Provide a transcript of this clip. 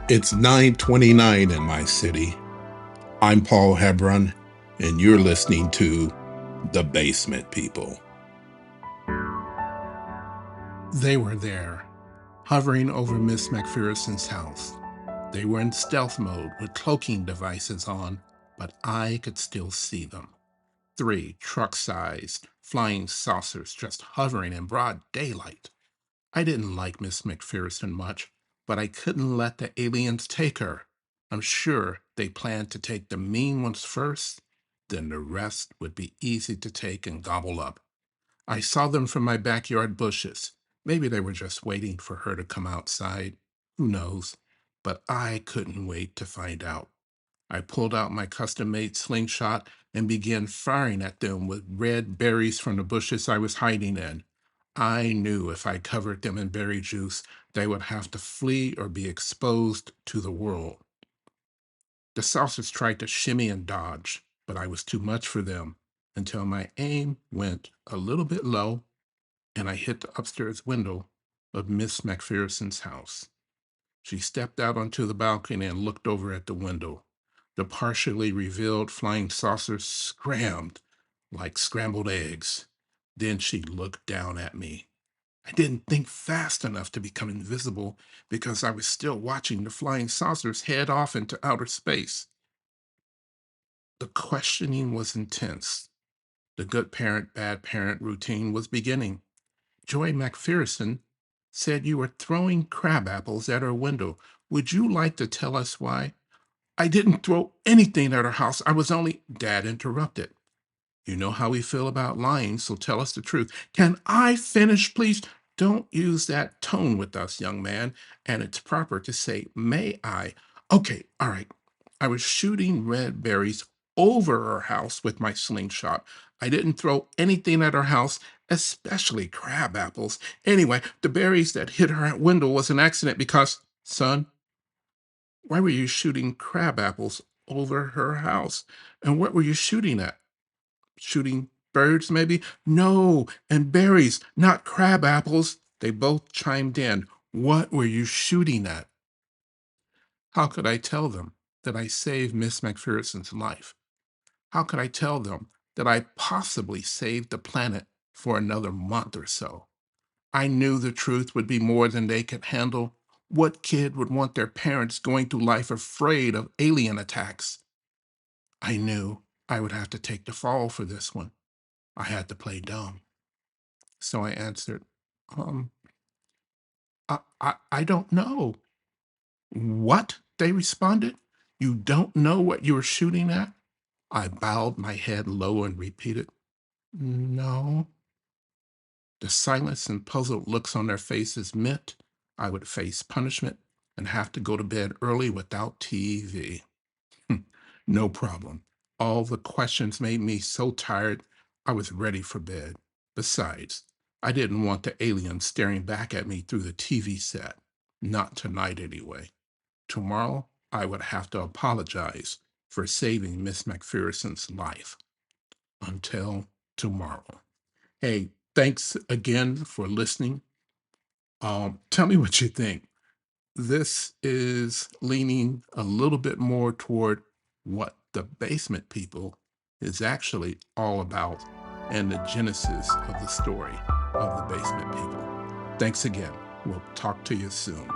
It's 9:29 in my city. I'm Paul Hebron, and you're listening to The Basement People. They were there, hovering over Miss McPherson's house. They were in stealth mode with cloaking devices on, but I could still see them. 3 truck-sized flying saucers just hovering in broad daylight. I didn't like Miss McPherson much, but I couldn't let the aliens take her. I'm sure they planned to take the mean ones first, then the rest would be easy to take and gobble up. I saw them from my backyard bushes. Maybe they were just waiting for her to come outside. Who knows? But I couldn't wait to find out. I pulled out my custom made slingshot and began firing at them with red berries from the bushes I was hiding in. I knew if I covered them in berry juice, they would have to flee or be exposed to the world. The saucers tried to shimmy and dodge, but I was too much for them until my aim went a little bit low and I hit the upstairs window of Miss McPherson's house. She stepped out onto the balcony and looked over at the window. The partially revealed flying saucers scrammed like scrambled eggs. Then she looked down at me. I didn't think fast enough to become invisible because I was still watching the flying saucers head off into outer space. The questioning was intense. The good parent, bad parent routine was beginning. Joy McPherson said you were throwing crab apples at her window. Would you like to tell us why? I didn't throw anything at her house. I was only. Dad interrupted. You know how we feel about lying, so tell us the truth. Can I finish, please? Don't use that tone with us, young man. And it's proper to say, may I? Okay, all right. I was shooting red berries over her house with my slingshot. I didn't throw anything at her house, especially crab apples. Anyway, the berries that hit her window was an accident because, son, why were you shooting crab apples over her house? And what were you shooting at? Shooting birds, maybe? No, and berries, not crab apples. They both chimed in. What were you shooting at? How could I tell them that I saved Miss McPherson's life? How could I tell them that I possibly saved the planet for another month or so? I knew the truth would be more than they could handle. What kid would want their parents going through life afraid of alien attacks? I knew I would have to take the fall for this one. I had to play dumb. So I answered, um, I don't know. What? They responded. You don't know what you were shooting at? I bowed my head low and repeated, no. The silence and puzzled looks on their faces meant I would face punishment and have to go to bed early without TV. No problem. All the questions made me so tired I was ready for bed. Besides, I didn't want the aliens staring back at me through the TV set. Not tonight, anyway. Tomorrow, I would have to apologize for saving Miss McPherson's life. Until tomorrow. Hey, thanks again for listening. Tell me what you think. This is leaning a little bit more toward what the basement people is actually all about and the genesis of the story of the basement people. Thanks again. We'll talk to you soon.